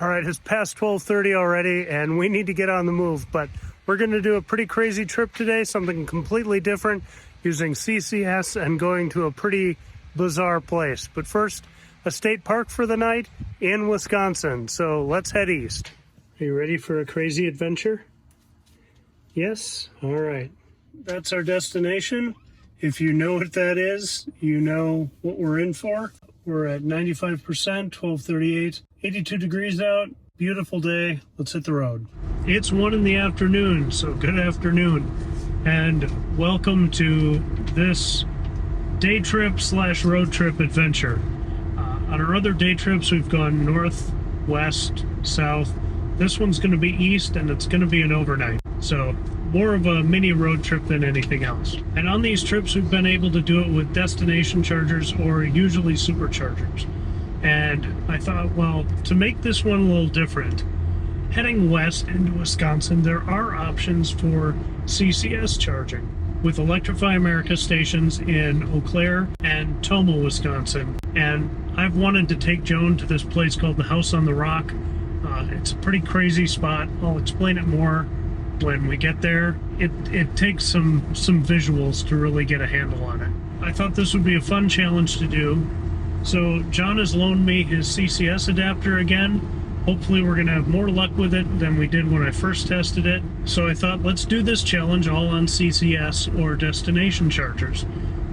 All right, it's past 12:30 already, and we need to get on the move, but we're going to do a pretty crazy trip today, something completely different, using CCS and going to a pretty bizarre place. But first, a state park for the night in Wisconsin, so let's head east. Are you ready for a crazy adventure? Yes? All right. That's our destination. If you know what that is, you know what we're in for. We're at 95%, 12:38, 82 degrees out, beautiful day. Let's hit the road. It's 1 in the afternoon, so good afternoon. And welcome to this day trip / road trip adventure. On our other day trips, we've gone north, west, south. This one's going to be east, and it's going to be an overnight. So more of a mini road trip than anything else. And on these trips, we've been able to do it with destination chargers or usually superchargers. And I thought, well, to make this one a little different, heading west into Wisconsin, there are options for CCS charging with Electrify America stations in Eau Claire and Tomah, Wisconsin. And I've wanted to take Joan to this place called the House on the Rock. It's a pretty crazy spot. I'll explain it more when we get there. It takes some visuals to really get a handle on it. I thought this would be a fun challenge to do. So John has loaned me his CCS adapter again. Hopefully we're going to have more luck with it than we did when I first tested it. So I thought, let's do this challenge all on CCS or destination chargers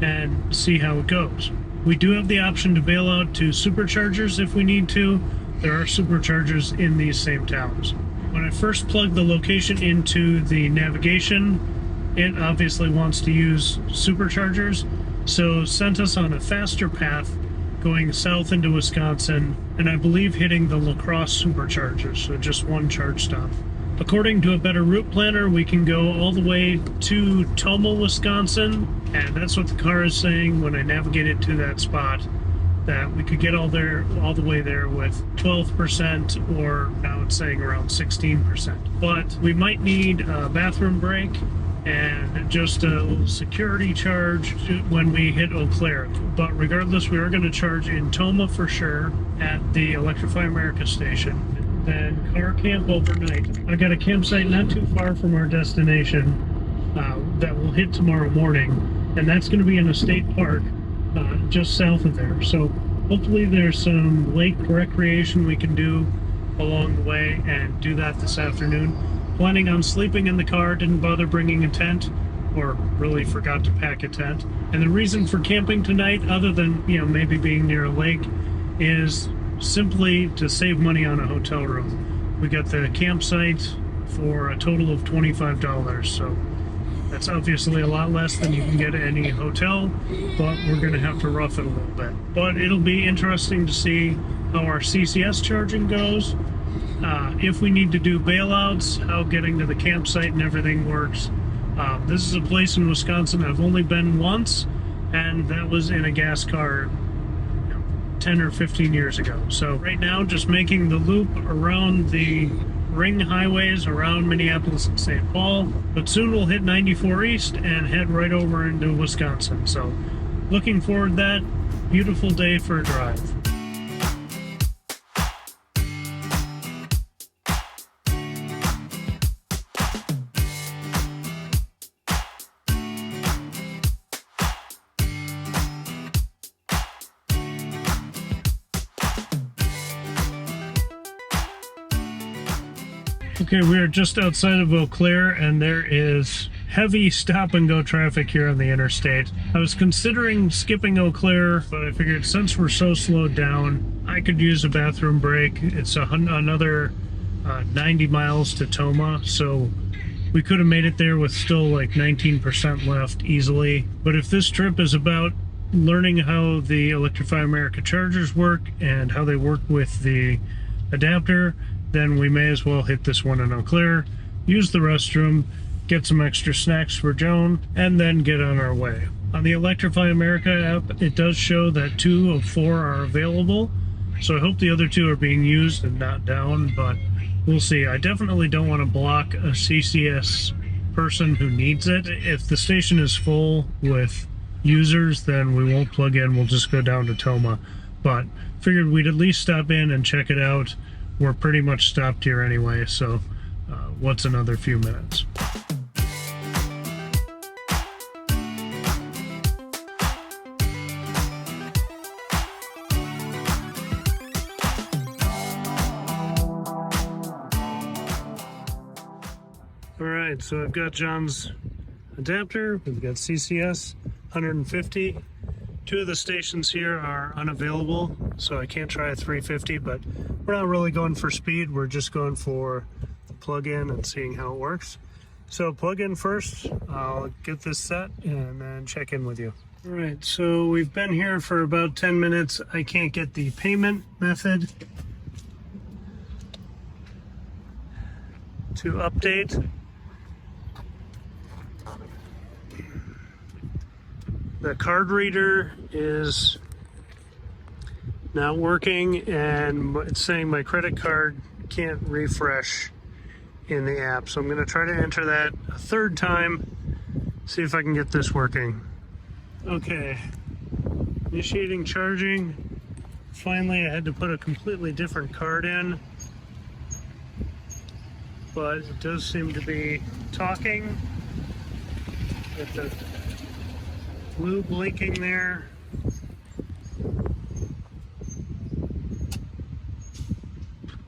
and see how it goes. We do have the option to bail out to superchargers if we need to. There are superchargers in these same towns. When I first plugged the location into the navigation, it obviously wants to use superchargers, so sent us on a faster path going south into Wisconsin, and I believe hitting the La Crosse superchargers, so just one charge stop. According to a better route planner, we can go all the way to Tomah, Wisconsin, and that's what the car is saying when I navigated to that spot, that we could get all the way there with 12%, or now it's saying around 16%. But we might need a bathroom break and just a little security charge when we hit Eau Claire. But regardless, we are going to charge in Tomah for sure at the Electrify America station. Then car camp overnight. I got a campsite not too far from our destination that we'll hit tomorrow morning, and that's going to be in a state park just south of there. So hopefully there's some lake recreation we can do along the way, and do that this afternoon. Planning on sleeping in the car, didn't bother bringing a tent, or really forgot to pack a tent. And the reason for camping tonight, other than maybe being near a lake, is simply to save money on a hotel room. We got the campsite for a total of $25, so that's obviously a lot less than you can get at any hotel, but we're going to have to rough it a little bit. But it'll be interesting to see how our CCS charging goes. If we need to do bailouts, how getting to the campsite and everything works. This is a place in Wisconsin I've only been once, and that was in a gas car 10 or 15 years ago. So right now, just making the loop around the ring highways around Minneapolis and St. Paul, but soon we'll hit 94 East and head right over into Wisconsin. So looking forward to that. Beautiful day for a drive. Okay, we are just outside of Eau Claire, and there is heavy stop-and-go traffic here on the interstate. I was considering skipping Eau Claire, but I figured since we're so slowed down, I could use a bathroom break. It's another 90 miles to Tomah, so we could have made it there with still like 19% left easily. But if this trip is about learning how the Electrify America chargers work and how they work with the adapter, then we may as well hit this one in Eau Claire, use the restroom, get some extra snacks for Joan, and then get on our way. On the Electrify America app, it does show that 2 of 4 are available, so I hope the other 2 are being used and not down, but we'll see. I definitely don't want to block a CCS person who needs it. If the station is full with users, then we won't plug in, we'll just go down to Tomah. But figured we'd at least stop in and check it out. we're pretty much stopped here anyway, so what's another few minutes? Alright, so I've got John's adapter, we've got CCS 150. Two of the stations here are unavailable, so I can't try a 350, but we're not really going for speed, we're just going for the plug-in and seeing how it works. So plug in first, I'll get this set and then check in with you. Alright, so we've been here for about 10 minutes. I can't get the payment method to update. The card reader is not working and it's saying my credit card can't refresh in the app. So I'm going to try to enter that a third time, see if I can get this working. Okay, initiating charging. Finally, I had to put a completely different card in, but it does seem to be talking with the blue blinking there.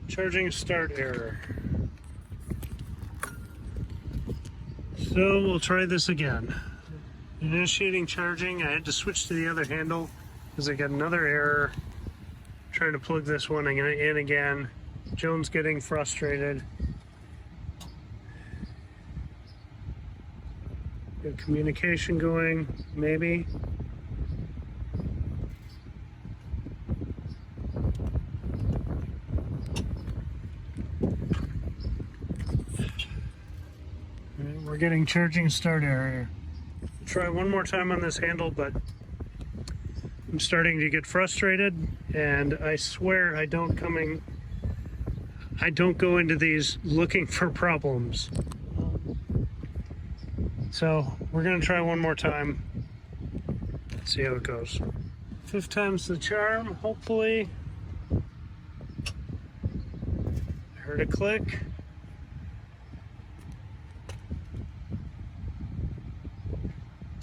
Charging start error. So we'll try this again. Initiating charging. I had to switch to the other handle because I got another error. Trying to plug this one in again. Joan's getting frustrated. Good communication going, maybe. We're getting charging start error. Try one more time on this handle, but I'm starting to get frustrated, and I swear I don't go into these looking for problems. So we're gonna try one more time, see how it goes. 5th time's the charm, hopefully. I heard a click.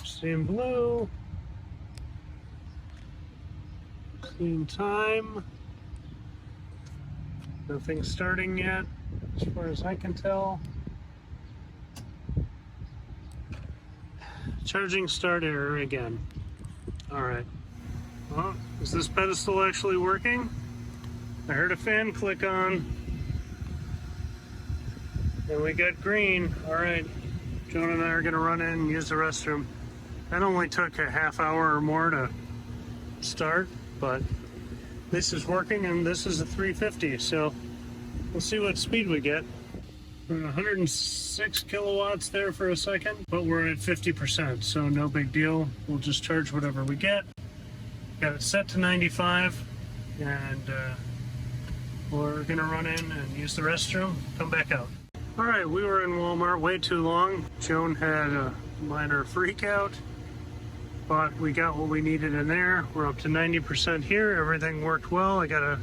Seeing blue. Seeing time. Nothing starting yet, as far as I can tell. Charging start error again. Alright. Well, is this pedestal actually working? I heard a fan click on. And we got green. Alright. Joan and I are going to run in and use the restroom. That only took a half hour or more to start, but this is working and this is a 350, so we'll see what speed we get. We're at 106 kilowatts there for a second, but we're at 50%, so no big deal. We'll just charge whatever we get. Got it set to 95, and we're gonna run in and use the restroom, come back out. All right, we were in Walmart way too long. Joan had a minor freak out, but we got what we needed in there. We're up to 90% here. Everything worked well. I got a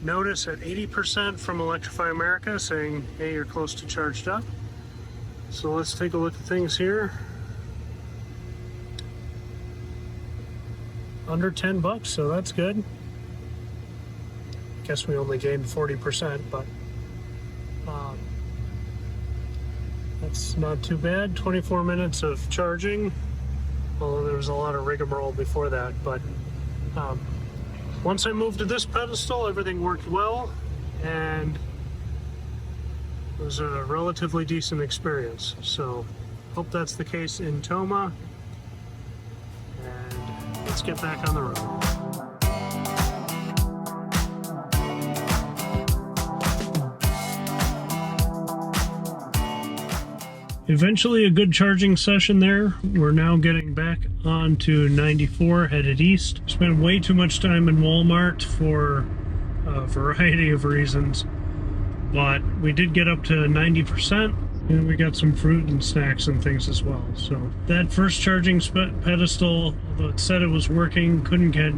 notice at 80% from Electrify America saying, hey, you're close to charged up. So let's take a look at things here. Under 10 bucks, so that's good. Guess we only gained 40%, but that's not too bad. 24 minutes of charging, although there was a lot of rigmarole before that, but once I moved to this pedestal, everything worked well, and it was a relatively decent experience. So, hope that's the case in Toma, and let's get back on the road. Eventually a good charging session there. We're now getting back on to 94, headed east. Spent way too much time in Walmart for a variety of reasons, but we did get up to 90%, and we got some fruit and snacks and things as well. So that first charging pedestal, although it said it was working, couldn't get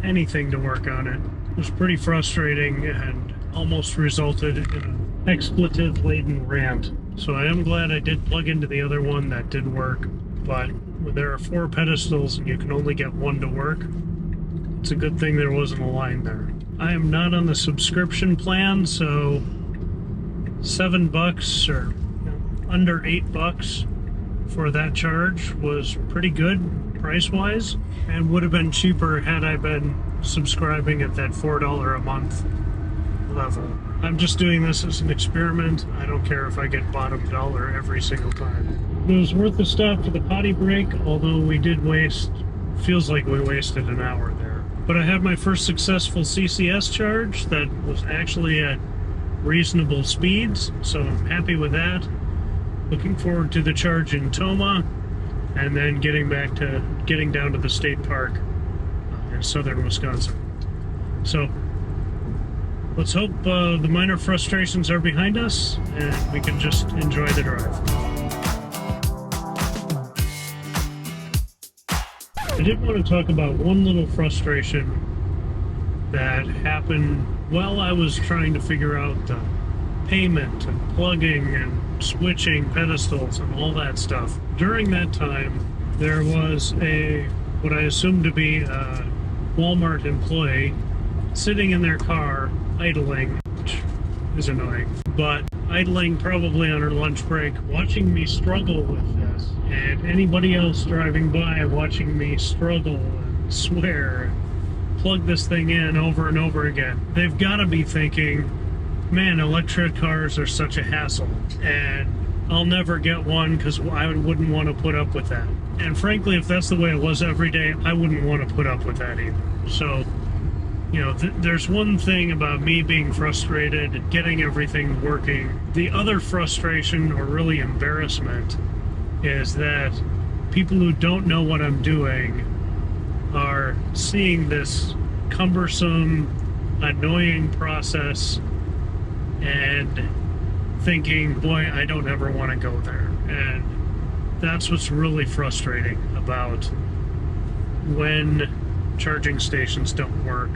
anything to work on it. It was pretty frustrating, and almost resulted in an expletive-laden rant. So I am glad I did plug into the other one that did work, but when there are 4 pedestals and you can only get one to work, it's a good thing there wasn't a line there. I am not on the subscription plan, so $7 or under $8 for that charge was pretty good price-wise, and would have been cheaper had I been subscribing at that $4 a month level. I'm just doing this as an experiment. I don't care if I get bottom dollar every single time. It was worth the stop for the potty break, although we did waste, feels like we wasted an hour there. But I had my first successful CCS charge that was actually at reasonable speeds, so I'm happy with that. Looking forward to the charge in Tomah, and then getting down to the state park in southern Wisconsin. So let's hope the minor frustrations are behind us and we can just enjoy the drive. I did want to talk about one little frustration that happened while I was trying to figure out the payment and plugging and switching pedestals and all that stuff. During that time, there was what I assumed to be a Walmart employee sitting in their car, idling, which is annoying, but idling probably on her lunch break, watching me struggle with this, and anybody else driving by watching me struggle and swear, plug this thing in over and over again. They've got to be thinking, man, electric cars are such a hassle, and I'll never get one because I wouldn't want to put up with that. And frankly, if that's the way it was every day, I wouldn't want to put up with that either. So, there's one thing about me being frustrated and getting everything working. The other frustration, or really embarrassment, is that people who don't know what I'm doing are seeing this cumbersome, annoying process and thinking, boy, I don't ever want to go there. And that's what's really frustrating about when charging stations don't work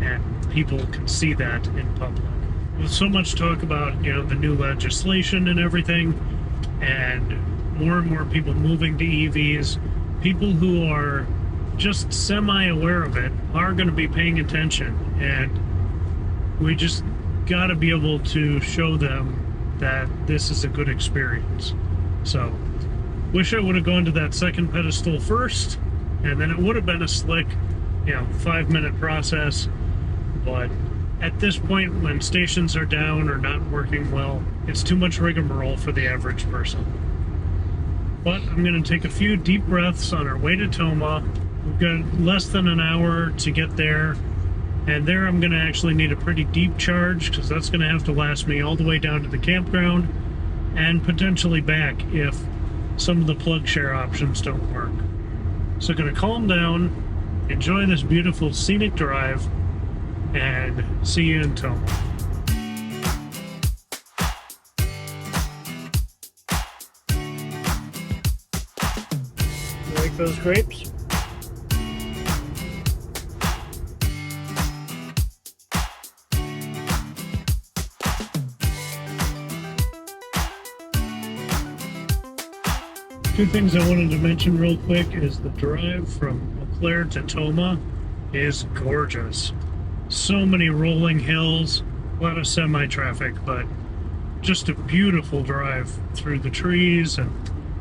and people can see that in public. With so much talk about, the new legislation and everything, and more people moving to EVs, people who are just semi-aware of it are going to be paying attention, and we just got to be able to show them that this is a good experience. So, wish I would have gone to that second pedestal first, and then it would have been a slick, 5-minute process. But at this point, when stations are down or not working well, it's too much rigmarole for the average person. But I'm going to take a few deep breaths on our way to Tomah. We've got less than an hour to get there, and there I'm going to actually need a pretty deep charge, because that's going to have to last me all the way down to the campground and potentially back if some of the plug share options don't work. So going to calm down, enjoy this beautiful scenic drive, and see you in Tomah. You like those grapes? Two things I wanted to mention real quick is the drive from Eau Claire to Tomah is gorgeous. So many rolling hills, a lot of semi-traffic, but just a beautiful drive through the trees and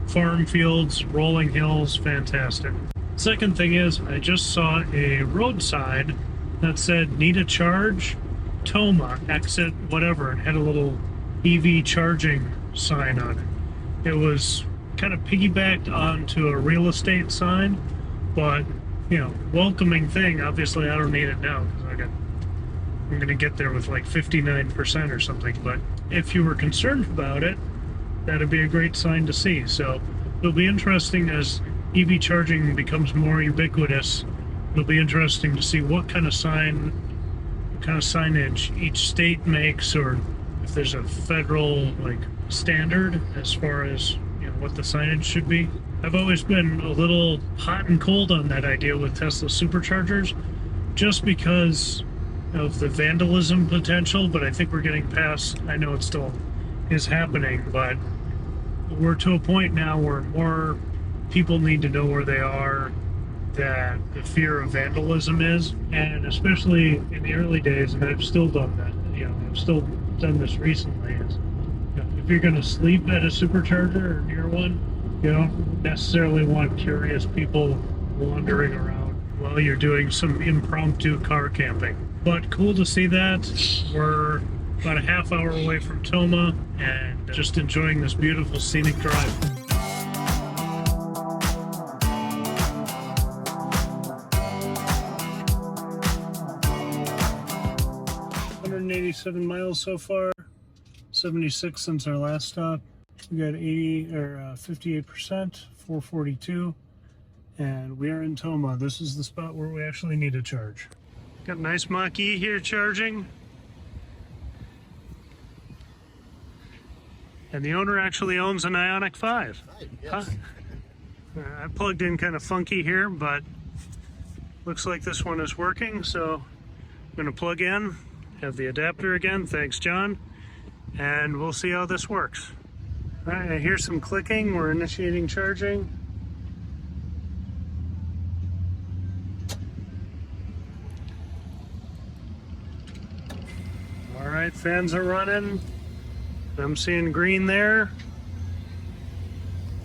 farm fields, rolling hills, fantastic. Second thing is, I just saw a roadside that said, need a charge, Tomah, exit, whatever, and had a little EV charging sign on it. It was kind of piggybacked onto a real estate sign, but, welcoming thing. Obviously, I don't need it now because I'm going to get there with like 59% or something, but if you were concerned about it, that'd be a great sign to see. So it'll be interesting as EV charging becomes more ubiquitous. It'll be interesting to see what kind of signage each state makes, or if there's a federal standard as far as what the signage should be. I've always been a little hot and cold on that idea with Tesla Superchargers, just because of the vandalism potential, but I think we're getting past. I know it still is happening, but we're to a point now where more people need to know where they are, that the fear of vandalism is, and especially in the early days, and I've still done that, I've still done this recently, is if you're going to sleep at a supercharger or near one, you don't necessarily want curious people wandering around while you're doing some impromptu car camping. But cool to see that. We're about a half hour away from Toma and just enjoying this beautiful scenic drive. 187 miles so far, 76 since our last stop. We got 58%, 442, and we are in Toma. This is the spot where we actually need to charge. Got a nice Mach-E here charging. And the owner actually owns an Ioniq 5. Right, yes. Huh? I plugged in kind of funky here, but looks like this one is working, so I'm going to plug in, have the adapter again, thanks John, and we'll see how this works. All right, I hear some clicking. We're initiating charging. All right, fans are running. I'm seeing green there.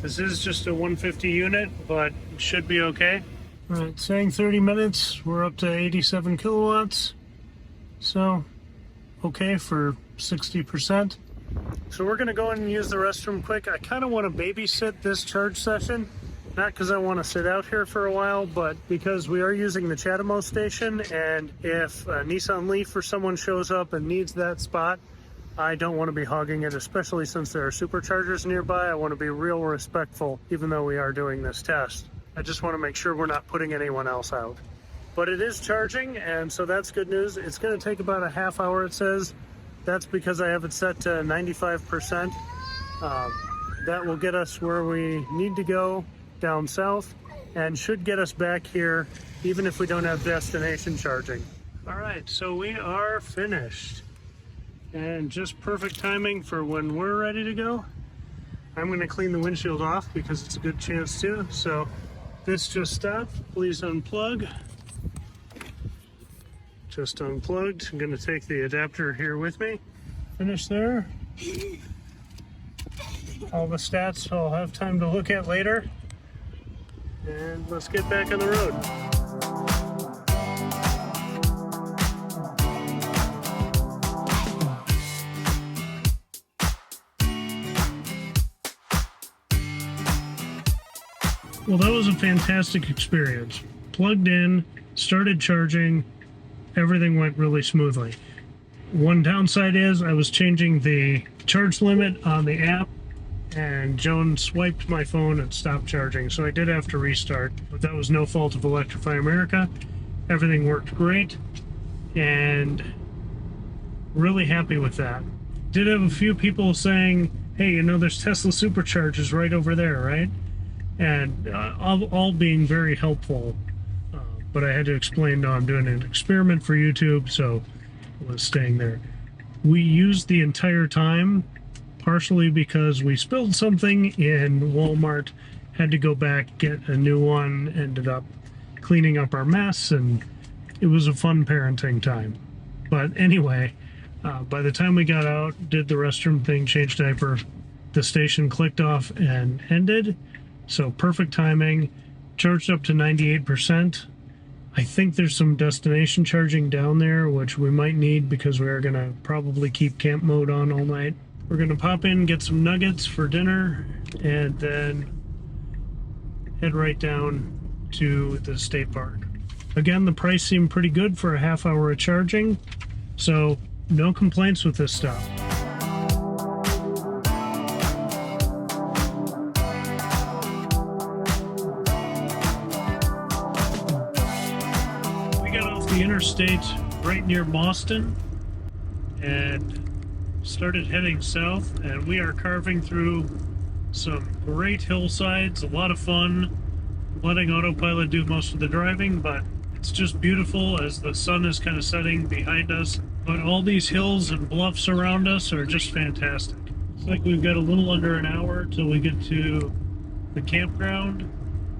This is just a 150 unit, but it should be okay. All right, saying 30 minutes. We're up to 87 kilowatts. So, okay for 60%. So we're gonna go in and use the restroom quick. I kind of want to babysit this charge session. Not because I want to sit out here for a while, but because we are using the Chatamo station, and if a Nissan Leaf or someone shows up and needs that spot, I don't want to be hogging it, especially since there are superchargers nearby. I want to be real respectful, even though we are doing this test. I just want to make sure we're not putting anyone else out. But it is charging, and so that's good news. It's going to take about a half hour, it says. That's because I have it set to 95%. That will get us where we need to go down south, and should get us back here, even if we don't have destination charging. All right, so we are finished. And just perfect timing for when we're ready to go. I'm going to clean the windshield off because it's a good chance to. So this just stopped. Please unplug. Just unplugged. I'm going to take the adapter here with me. Finish there. All the stats I'll have time to look at later. And let's get back on the road. Well, that was a fantastic experience. Plugged in, started charging, everything went really smoothly. One downside is I was changing the charge limit on the app, and Joan swiped my phone and stopped charging, so I did have to restart, but that was no fault of Electrify America. Everything worked great, and really happy with that. Did have a few people saying, hey, there's Tesla superchargers right over there, right? And all being very helpful, but I had to explain, no, I'm doing an experiment for YouTube, so I was staying there. We used the entire time, partially because we spilled something in Walmart, had to go back, get a new one, ended up cleaning up our mess, and it was a fun parenting time. But anyway, by the time we got out, did the restroom thing, changed diaper, the station clicked off and ended. So perfect timing, charged up to 98%. I think there's some destination charging down there, which we might need because we are going to probably keep camp mode on all night. We're going to pop in, get some nuggets for dinner, and then head right down to the state park. Again, the price seemed pretty good for a half hour of charging, so no complaints with this stuff. The interstate right near Boston and started heading south, and we are carving through some great hillsides, a lot of fun, letting autopilot do most of the driving, but It's just beautiful as the sun is kind of setting behind us. But all these hills and bluffs around us are just fantastic. Looks like we've got a little under an hour till we get to the campground.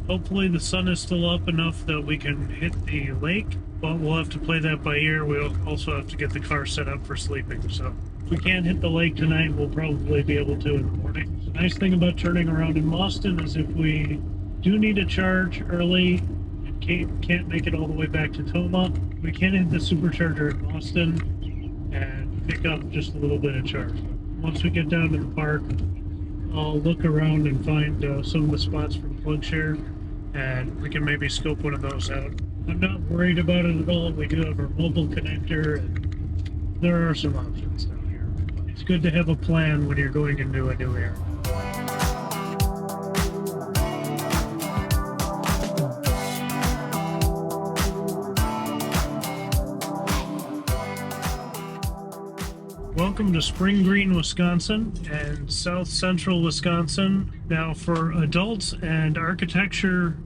Hopefully the sun is still up enough that we can hit the lake, but we'll have to play that by ear. We'll also have to get the car set up for sleeping. So if we can't hit the lake tonight, we'll probably be able to in the morning. The nice thing about turning around in Boston is if we do need a charge early and can't make it all the way back to Toma, we can hit the Supercharger in Boston and pick up just a little bit of charge. Once we get down to the park, I'll look around and find some of the spots from PlugShare, and we can maybe scope one of those out. I'm not worried about it at all. We do have our mobile connector, and there are some options down here. It's good to have a plan when you're going into a new area. Welcome to Spring Green, Wisconsin and South Central Wisconsin. Now for adults and architecture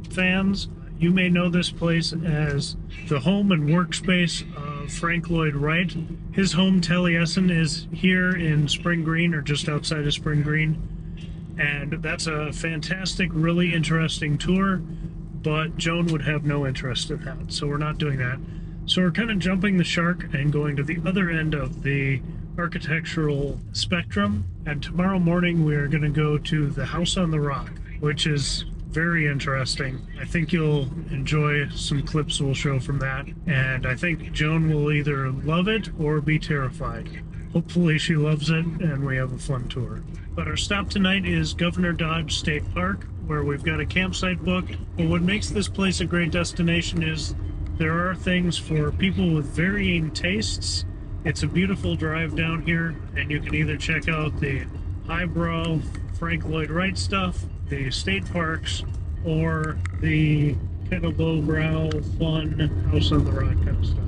fans, you may know this place as the home and workspace of Frank Lloyd Wright. His home, Taliesin, is here in Spring Green, or just outside of Spring Green. And that's a fantastic, really interesting tour, but Joan would have no interest in that, so we're not doing that. So we're kind of jumping the shark and going to the other end of the architectural spectrum. And tomorrow morning we are going to go to the House on the Rock, which is very interesting. I think you'll enjoy some clips we'll show from that. And I think Joan will either love it or be terrified. Hopefully she loves it and we have a fun tour. But our stop tonight is Governor Dodge State Park, where we've got a campsite booked. But what makes this place a great destination is there are things for people with varying tastes. It's a beautiful drive down here, and you can either check out the highbrow Frank Lloyd Wright stuff, the state parks, or the kind of lowbrow, fun, House on the Rock kind of stuff.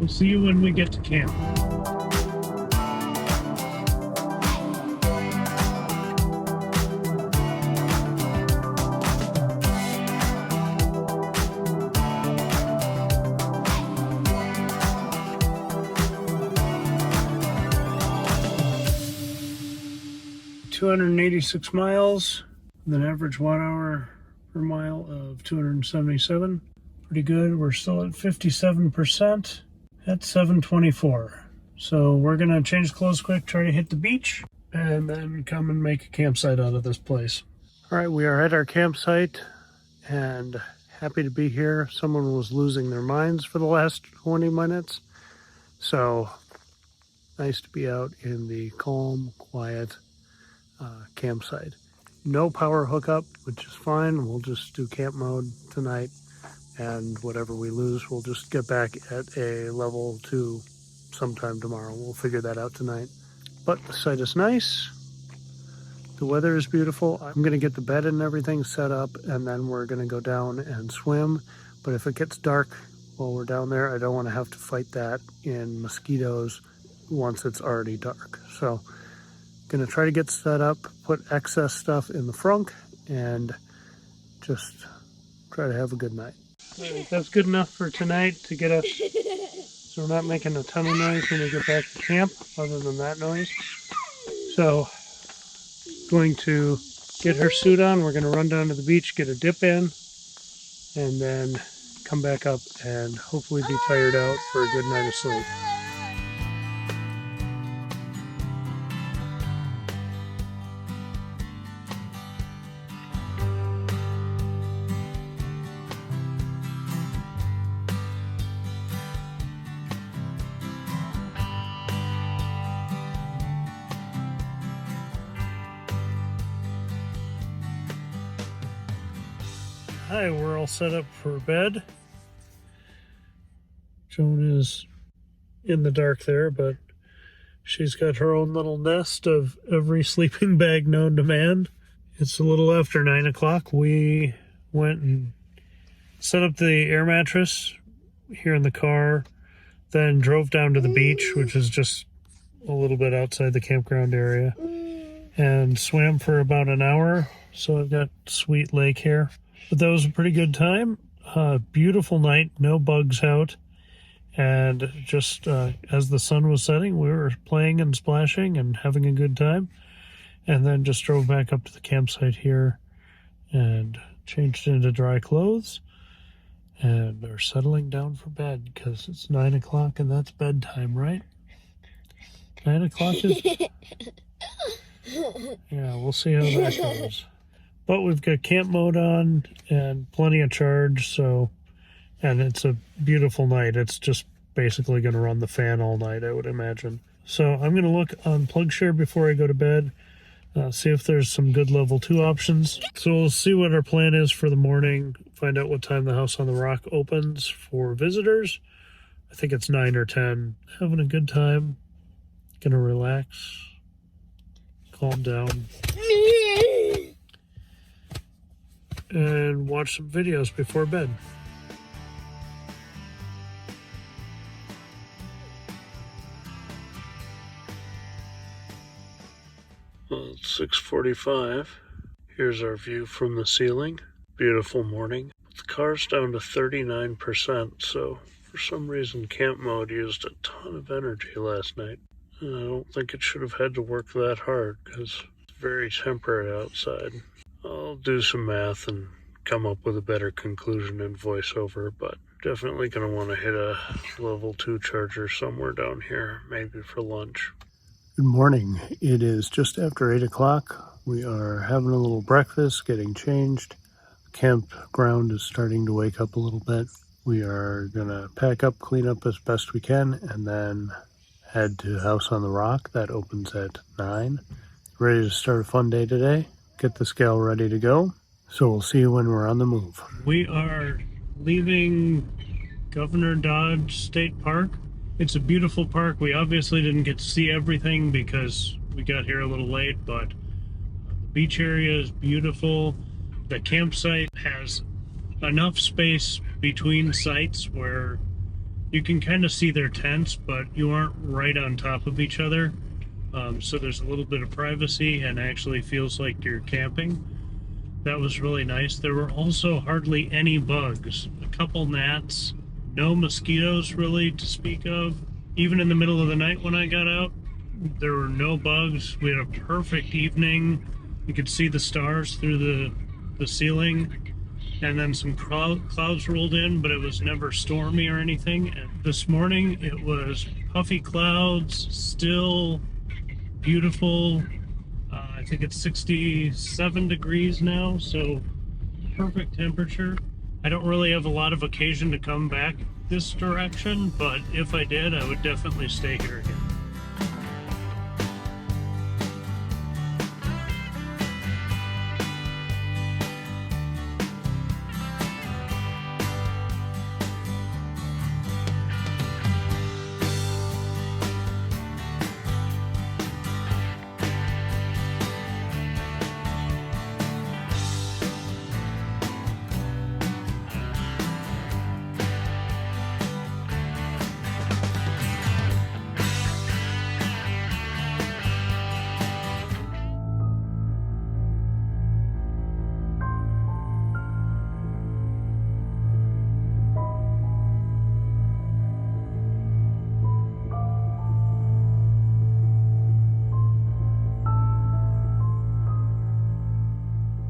We'll see you when we get to camp. 286 miles, with an average watt hour per mile of 277. Pretty good. We're still at 57% at 724. So we're gonna change clothes quick, try to hit the beach, and then come and make a campsite out of this place. All right, we are at our campsite and happy to be here. Someone was losing their minds for the last 20 minutes. So nice to be out in the calm, quiet campsite. No power hookup, which is fine. We'll just do camp mode tonight, and whatever we lose, we'll just get back at a level 2 sometime tomorrow. We'll figure that out tonight. But the site is nice. The weather is beautiful. I'm going to get the bed and everything set up, and then we're going to go down and swim. But if it gets dark while we're down there, I don't want to have to fight that in mosquitoes once it's already dark. So gonna try to get set up, put excess stuff in the frunk, and just try to have a good night. All right, that's good enough for tonight to get us, so we're not making a ton of noise when we get back to camp, other than that noise. So, going to get her suit on, we're gonna run down to the beach, get a dip in, and then come back up and hopefully be tired out for a good night of sleep. Hi, we're all set up for bed. Joan is in the dark there, but she's got her own little nest of every sleeping bag known to man. It's a little after 9 o'clock. We went and set up the air mattress here in the car, then drove down to the beach, which is just a little bit outside the campground area, and swam for about an hour. So I've got sweet lake here. But that was a pretty good time. Beautiful night, no bugs out. And just as the sun was setting, we were playing and splashing and having a good time. And then just drove back up to the campsite here and changed into dry clothes. And are settling down for bed because it's 9 o'clock and that's bedtime, right? 9 o'clock is... Yeah, we'll see how that goes. But we've got camp mode on and plenty of charge, so... And it's a beautiful night. It's just basically going to run the fan all night, I would imagine. So I'm going to look on PlugShare before I go to bed. See if there's some good level 2 options. So we'll see what our plan is for the morning. Find out what time the House on the Rock opens for visitors. I think it's 9 or 10. Having a good time. Gonna relax. Calm down. And watch some videos before bed. Well, it's 6:45. Here's our view from the ceiling. Beautiful morning. The car's down to 39%, so for some reason camp mode used a ton of energy last night. And I don't think it should have had to work that hard because it's very temperate outside. I'll do some math and come up with a better conclusion in voiceover, but definitely going to want to hit a level 2 charger somewhere down here, maybe for lunch. Good morning. It is just after 8 o'clock. We are having a little breakfast, getting changed. The campground is starting to wake up a little bit. We are going to pack up, clean up as best we can, and then head to House on the Rock. That opens at 9. Ready to start a fun day today. Get the scale ready to go. So we'll see you when we're on the move. We are leaving Governor Dodge State Park. It's a beautiful park. We obviously didn't get to see everything because we got here a little late, but the beach area is beautiful. The campsite has enough space between sites where you can kind of see their tents, but you aren't right on top of each other. So there's a little bit of privacy and actually feels like you're camping. That was really nice. There were also hardly any bugs. A couple gnats. No mosquitoes really to speak of. Even in the middle of the night when I got out, there were no bugs. We had a perfect evening. You could see the stars through the ceiling. And then some clouds rolled in, but it was never stormy or anything. And this morning it was puffy clouds, still beautiful. I think it's 67 degrees now, so perfect temperature. I don't really have a lot of occasion to come back this direction, but if I did, I would definitely stay here again.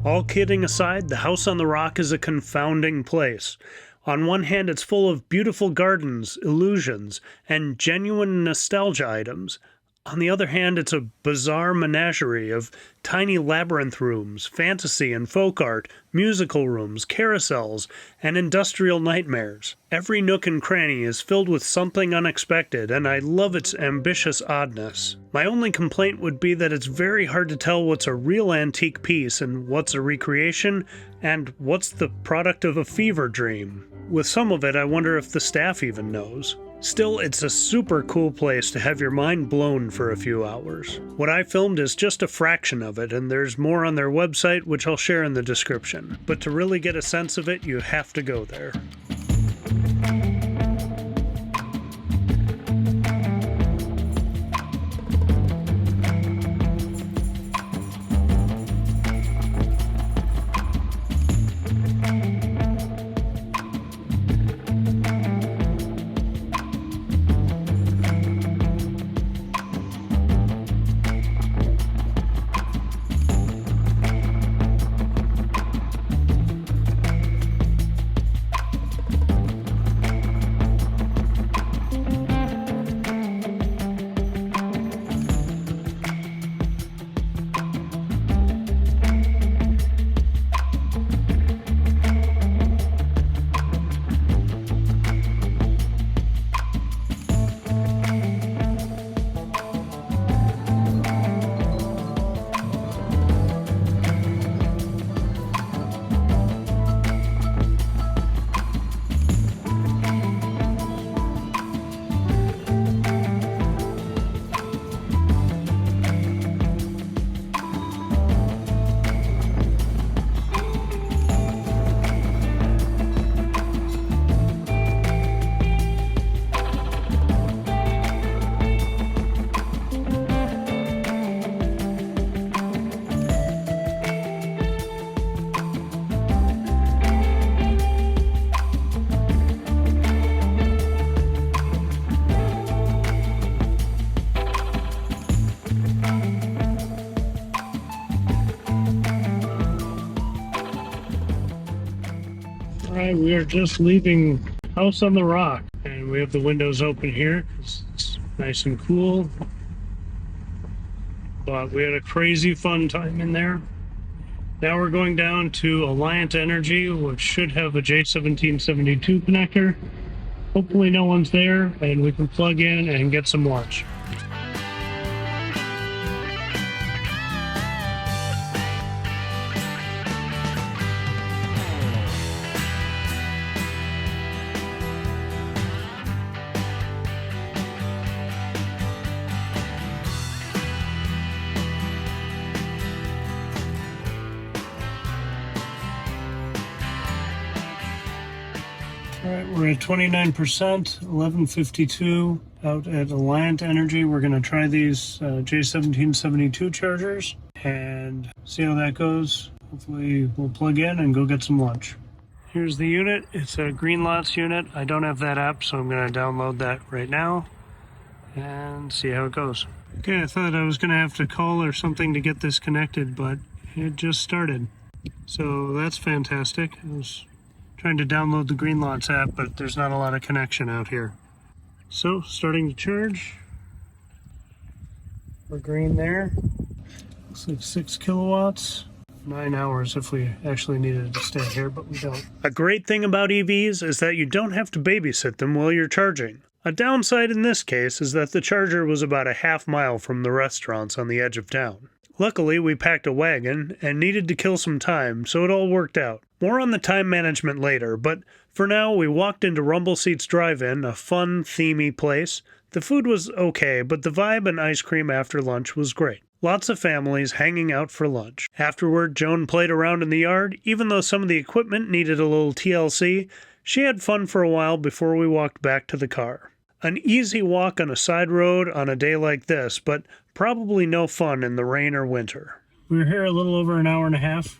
All kidding aside, the House on the Rock is a confounding place. On one hand, it's full of beautiful gardens, illusions, and genuine nostalgia items. On the other hand, it's a bizarre menagerie of tiny labyrinth rooms, fantasy and folk art, musical rooms, carousels, and industrial nightmares. Every nook and cranny is filled with something unexpected, and I love its ambitious oddness. My only complaint would be that it's very hard to tell what's a real antique piece and what's a recreation, and what's the product of a fever dream. With some of it, I wonder if the staff even knows. Still, it's a super cool place to have your mind blown for a few hours. What I filmed is just a fraction of it, and there's more on their website, which I'll share in the description. But to really get a sense of it, you have to go there. Alright, we are just leaving House on the Rock, and we have the windows open here. It's nice and cool. But we had a crazy fun time in there. Now we're going down to Alliant Energy, which should have a J1772 connector. Hopefully no one's there, and we can plug in and get some lunch. All right, we're at 29%, 1152 out at Alliant Energy. We're going to try these J1772 chargers and see how that goes. Hopefully we'll plug in and go get some lunch. Here's the unit. It's a Green Lots unit. I don't have that app, so I'm going to download that right now and see how it goes. Okay, I thought I was going to have to call or something to get this connected, but it just started. So that's fantastic. I was trying to download the Green Lots app, but there's not a lot of connection out here. So, starting to charge. We're green there. Looks like 6 kilowatts. 9 hours if we actually needed to stay here, but we don't. A great thing about EVs is that you don't have to babysit them while you're charging. A downside in this case is that the charger was about a half mile from the restaurants on the edge of town. Luckily, we packed a wagon and needed to kill some time, so it all worked out. More on the time management later, but for now we walked into Rumble Seats Drive-In, a fun, themey place. The food was okay, but the vibe and ice cream after lunch was great. Lots of families hanging out for lunch. Afterward, Joan played around in the yard. Even though some of the equipment needed a little TLC, she had fun for a while before we walked back to the car. An easy walk on a side road on a day like this, but probably no fun in the rain or winter. We were here a little over an hour and a half.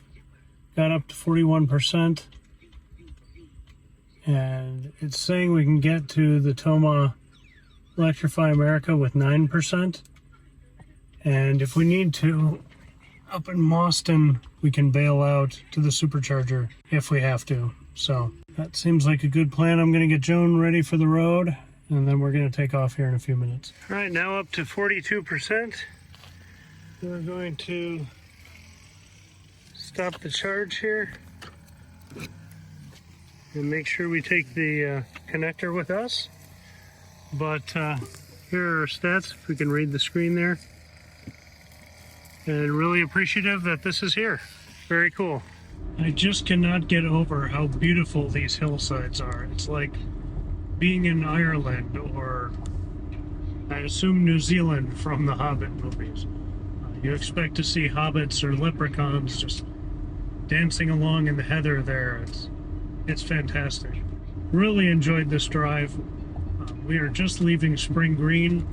Got up to 41%. And it's saying we can get to the Toma Electrify America with 9%. And if we need to, up in Mauston, we can bail out to the Supercharger if we have to. So that seems like a good plan. I'm going to get Joan ready for the road, and then we're going to take off here in a few minutes. All right, now up to 42%. We're going to stop the charge here and make sure we take the connector with us. But here are our stats, if we can read the screen there. And really appreciative that this is here. Very cool. I just cannot get over how beautiful these hillsides are. It's like being in Ireland, or I assume New Zealand from the Hobbit movies. You expect to see hobbits or leprechauns just dancing along in the heather there. It's fantastic. Really enjoyed this drive. We are just leaving Spring Green.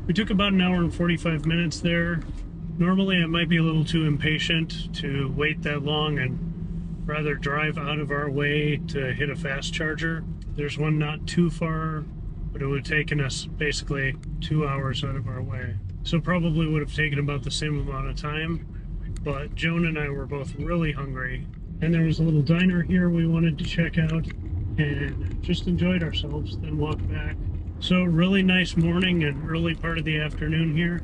We took about an hour and 45 minutes there. Normally I might be a little too impatient to wait that long and rather drive out of our way to hit a fast charger. There's one not too far, but it would have taken us basically 2 hours out of our way. So probably would have taken about the same amount of time, but Joan and I were both really hungry. And there was a little diner here we wanted to check out and just enjoyed ourselves, then walked back. So really nice morning and early part of the afternoon here.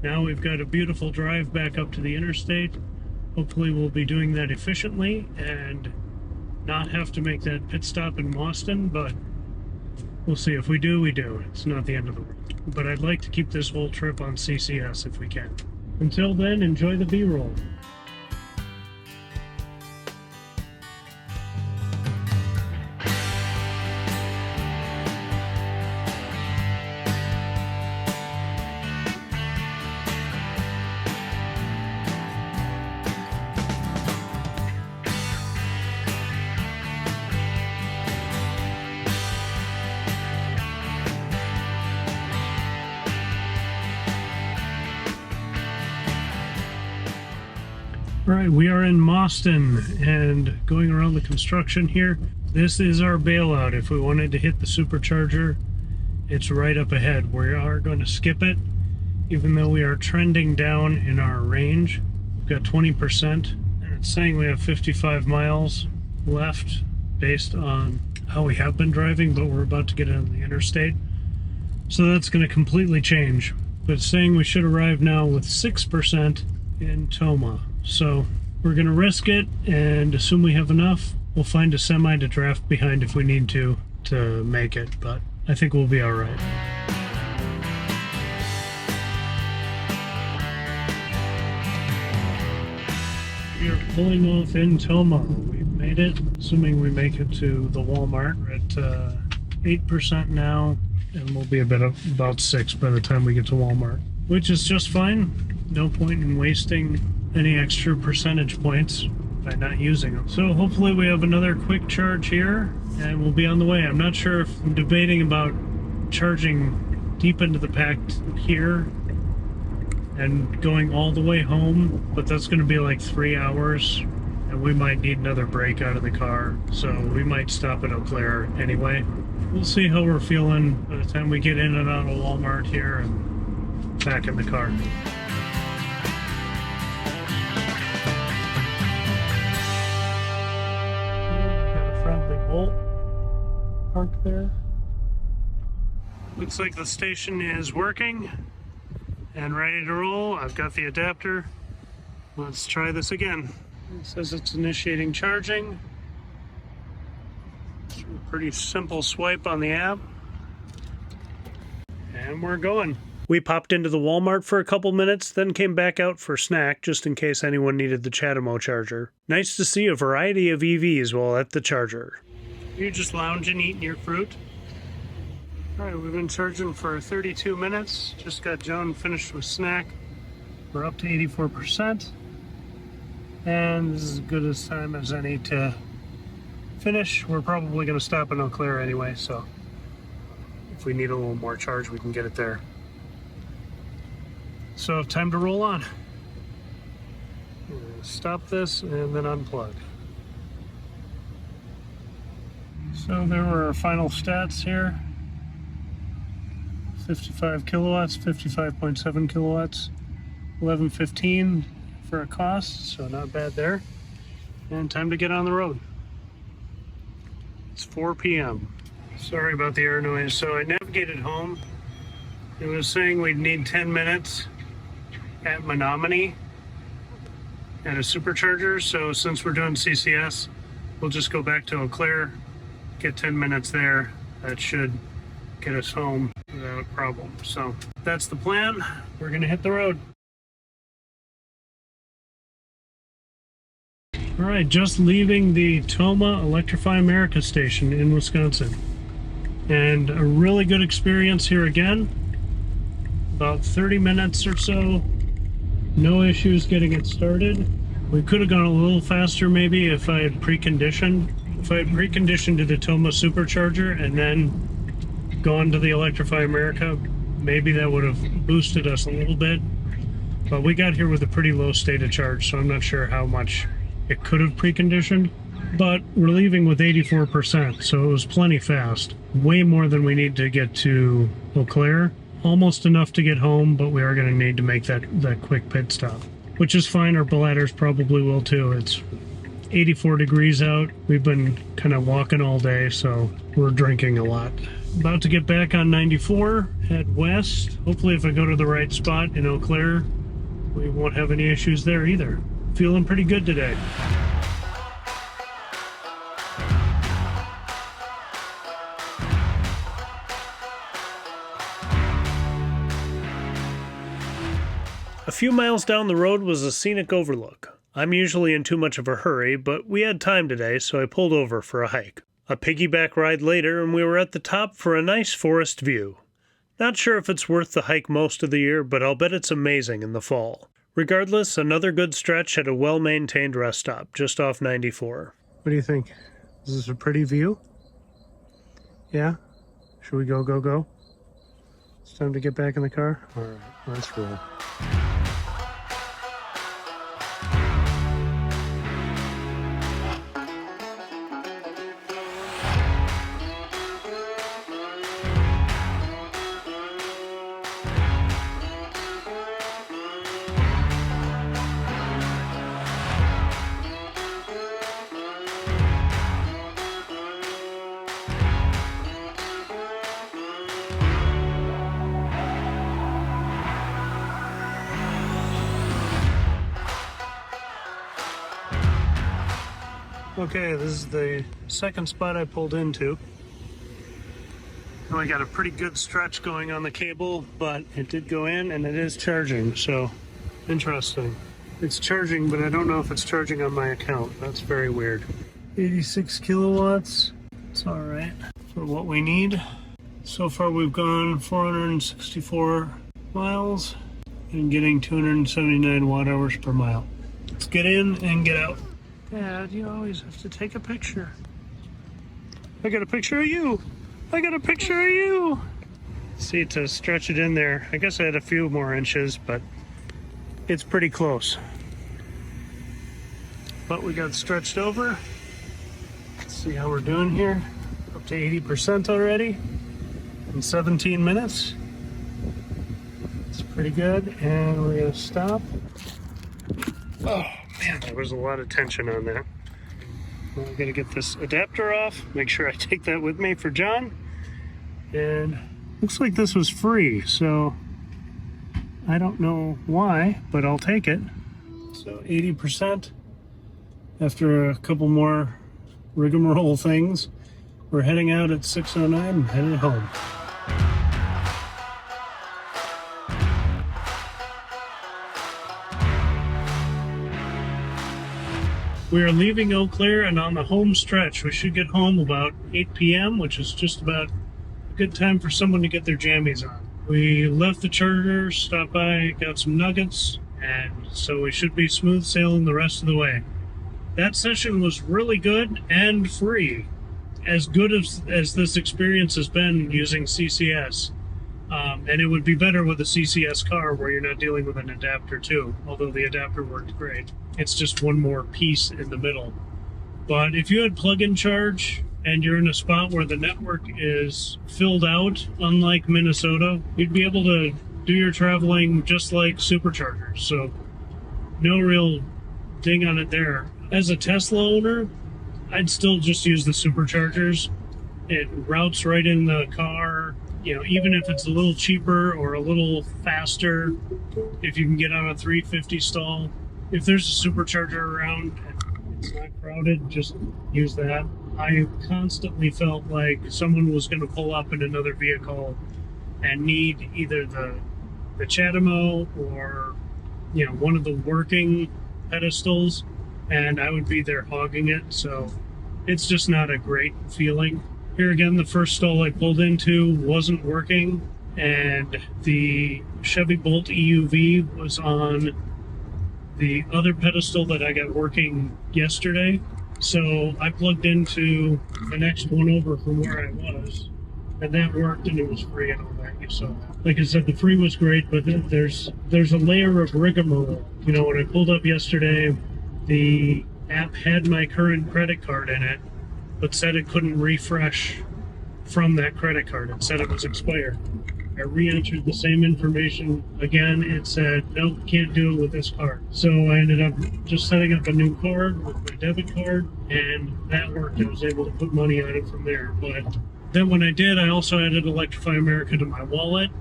Now we've got a beautiful drive back up to the interstate. Hopefully we'll be doing that efficiently and not have to make that pit stop in Mauston, but we'll see. If we do, we do. It's not the end of the world. But I'd like to keep this whole trip on CCS if we can. Until then, enjoy the B-roll. All right, we are in Mauston and going around the construction here. This is our bailout. If we wanted to hit the Supercharger, it's right up ahead. We are going to skip it, even though we are trending down in our range. We've got 20%, and it's saying we have 55 miles left based on how we have been driving, but we're about to get on the interstate. So that's going to completely change. But it's saying we should arrive now with 6% in Toma. So we're going to risk it and assume we have enough. We'll find a semi to draft behind if we need to make it, but I think we'll be all right. We are pulling off in Toma. We've made it, assuming we make it to the Walmart. We're at 8% now, and we'll be about 6 by the time we get to Walmart, which is just fine. No point in wasting any extra percentage points by not using them. So hopefully we have another quick charge here, and we'll be on the way. I'm not sure if I'm debating about charging deep into the pack here and going all the way home, but that's going to be like 3 hours, and we might need another break out of the car, so we might stop at Eau Claire anyway. We'll see how we're feeling by the time we get in and out of Walmart here and back in the car. Got a friendly Bolt parked there. Looks like the station is working and ready to roll. I've got the adapter. Let's try this again. It says it's initiating charging. It's a pretty simple swipe on the app. And we're going. We popped into the Walmart for a couple minutes, then came back out for a snack just in case anyone needed the Chatamo charger. Nice to see a variety of EVs while at the charger. You're just lounging, eating your fruit. Alright, we've been charging for 32 minutes. Just got Joan finished with snack. We're up to 84%. And this is as good a time as any to finish. We're probably going to stop in Eau Claire anyway, so if we need a little more charge, we can get it there. So time to roll on. Stop this and then unplug. So there were our final stats here. 55 kilowatts, 55.7 kilowatts, 11.15 for a cost, so not bad there. And time to get on the road. It's 4 p.m. Sorry about the air noise. So I navigated home. It was saying we'd need 10 minutes at Menominee at a Supercharger. So since we're doing CCS, we'll just go back to Eau Claire, get 10 minutes there. That should get us home without problem. So that's the plan. We're gonna hit the road. All right, just leaving the Toma Electrify America station in Wisconsin. And a really good experience here again. About 30 minutes or so. No issues getting it started. We could have gone a little faster maybe if I had preconditioned. If I had preconditioned to the Toma Supercharger and then gone to the Electrify America, maybe that would have boosted us a little bit. But we got here with a pretty low state of charge, so I'm not sure how much it could have preconditioned. But we're leaving with 84%, so it was plenty fast. Way more than we need to get to Eau Claire. Almost enough to get home, but we are going to need to make that quick pit stop. Which is fine, our bladders probably will too. It's 84 degrees out. We've been kind of walking all day, so we're drinking a lot. About to get back on 94, head west. Hopefully if I go to the right spot in Eau Claire, we won't have any issues there either. Feeling pretty good today. A few miles down the road was a scenic overlook. I'm usually in too much of a hurry, but we had time today, so I pulled over for a hike. A piggyback ride later, and we were at the top for a nice forest view. Not sure if it's worth the hike most of the year, but I'll bet it's amazing in the fall. Regardless, another good stretch at a well-maintained rest stop, just off 94. What do you think? Is this a pretty view? Yeah? Should we go? It's time to get back in the car? Alright, let's roll. Okay, this is the second spot I pulled into. And we got a pretty good stretch going on the cable, but it did go in and it is charging, so interesting. It's charging, but I don't know if it's charging on my account. That's very weird. 86 kilowatts. It's all right for what we need. So far we've gone 464 miles and getting 279 watt hours per mile. Let's get in and get out. Dad, you always have to take a picture. I got a picture of you. I got a picture of you. See, to stretch it in there, I guess I had a few more inches, but it's pretty close. But we got stretched over. Let's see how we're doing here. Up to 80% already in 17 minutes. It's pretty good. And we're gonna stop. Oh man, there was a lot of tension on that. I'm gonna get this adapter off, make sure I take that with me for John. And looks like this was free, so I don't know why, but I'll take it. So 80%. After a couple more rigmarole things, we're heading out at 6:09 and headed home. We are leaving Eau Claire and on the home stretch. We should get home about 8 p.m., which is just about a good time for someone to get their jammies on. We left the charger, stopped by, got some nuggets, and so we should be smooth sailing the rest of the way. That session was really good and free. As good as this experience has been using CCS. And it would be better with a CCS car where you're not dealing with an adapter too, although the adapter worked great. It's just one more piece in the middle. But if you had plug-in charge and you're in a spot where the network is filled out, unlike Minnesota, you'd be able to do your traveling just like Superchargers. So no real ding on it there. As a Tesla owner, I'd still just use the Superchargers. It routes right in the car. You know, even if it's a little cheaper or a little faster, if you can get on a 350 stall, if there's a Supercharger around and it's not crowded, just use that. I constantly felt like someone was going to pull up in another vehicle and need either the Chatamo or, you know, one of the working pedestals, and I would be there hogging it, so it's just not a great feeling. Here again, the first stall I pulled into wasn't working, and the Chevy Bolt EUV was on the other pedestal that I got working yesterday. So I plugged into the next one over from where I was, and that worked, and it was free and all that. You saw that. Like I said, the free was great, but then there's a layer of rigmarole. You know, when I pulled up yesterday, the app had my current credit card in it, but said it couldn't refresh from that credit card. It said it was expired. I re-entered the same information again. It said, nope, can't do it with this card. So I ended up just setting up a new card with my debit card, and that worked. I was able to put money on it from there. But then when I did, I also added Electrify America to my wallet,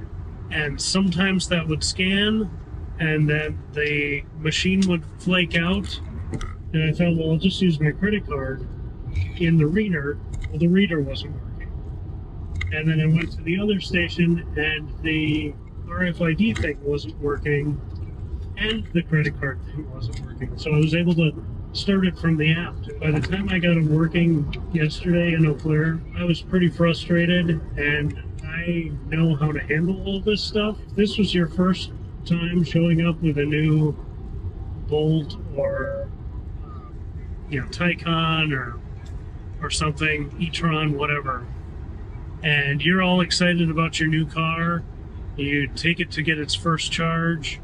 and sometimes that would scan, and then the machine would flake out, and I thought, well, I'll just use my credit card in the reader. Well, the reader wasn't working. And then I went to the other station and the RFID thing wasn't working and the credit card thing wasn't working. So I was able to start it from the app. By the time I got it working yesterday in Eau Claire, I was pretty frustrated, and I know how to handle all this stuff. If this was your first time showing up with a new Bolt or Taycan or something, e-tron, whatever, and you're all excited about your new car, you take it to get its first charge,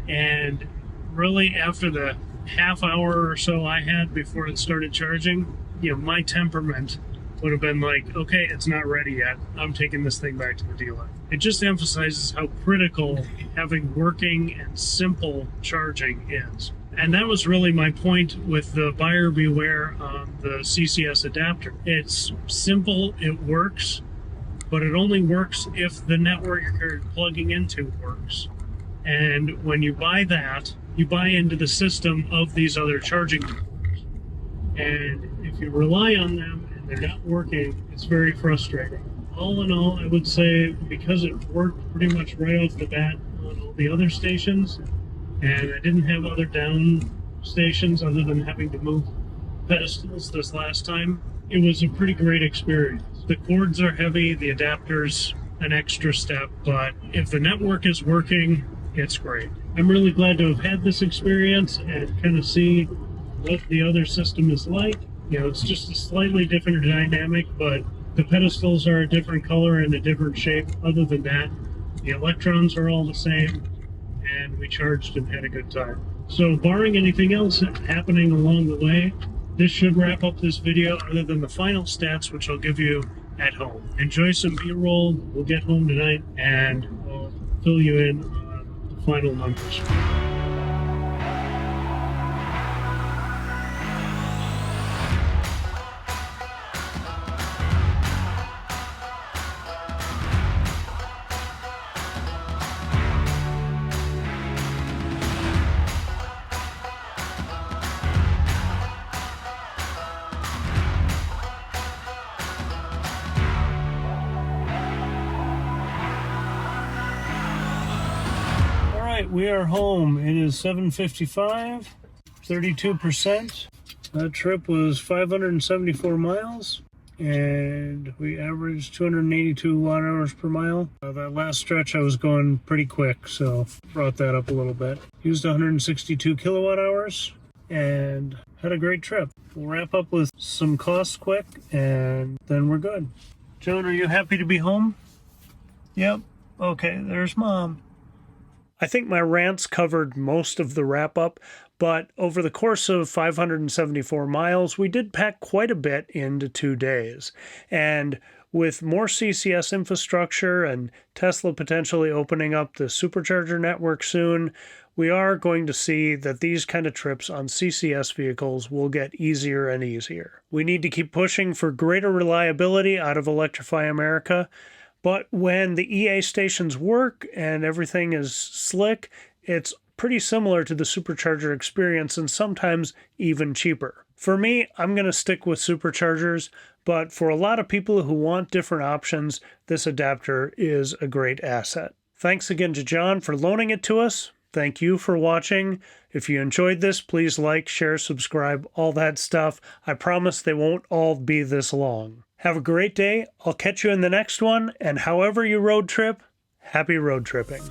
and really after the half hour or so I had before it started charging, my temperament would have been like, okay, it's not ready yet, I'm taking this thing back to the dealer. It just emphasizes how critical having working and simple charging is. And that was really my point with the buyer beware on the CCS adapter. It's simple, it works, but it only works if the network you're plugging into works. And when you buy that, you buy into the system of these other charging networks. And if you rely on them and they're not working, it's very frustrating. All in all, I would say because it worked pretty much right off the bat on all the other stations, and I didn't have other down stations other than having to move pedestals this last time, it was a pretty great experience. The cords are heavy, the adapter's an extra step, but if the network is working, it's great. I'm really glad to have had this experience and kind of see what the other system is like. You know, it's just a slightly different dynamic, but the pedestals are a different color and a different shape. Other than that, the electrons are all the same, and we charged and had a good time. So barring anything else happening along the way, this should wrap up this video other than the final stats, which I'll give you at home. Enjoy some B-roll. We'll get home tonight and I'll fill you in on the final numbers. We are home. It is 7:55, 32%. That trip was 574 miles, and we averaged 282 watt-hours per mile. That last stretch I was going pretty quick, so brought that up a little bit. Used 162 kilowatt hours, and had a great trip. We'll wrap up with some costs quick, and then we're good. Joan, are you happy to be home? Yep. Okay, there's Mom. I think my rants covered most of the wrap-up, but over the course of 574 miles, we did pack quite a bit into 2 days. And with more CCS infrastructure and Tesla potentially opening up the Supercharger network soon, we are going to see that these kind of trips on CCS vehicles will get easier and easier. We need to keep pushing for greater reliability out of Electrify America. But when the EA stations work and everything is slick, it's pretty similar to the Supercharger experience and sometimes even cheaper. For me, I'm going to stick with Superchargers, but for a lot of people who want different options, this adapter is a great asset. Thanks again to John for loaning it to us. Thank you for watching. If you enjoyed this, please like, share, subscribe, all that stuff. I promise they won't all be this long. Have a great day. I'll catch you in the next one, and however you road trip, happy road tripping.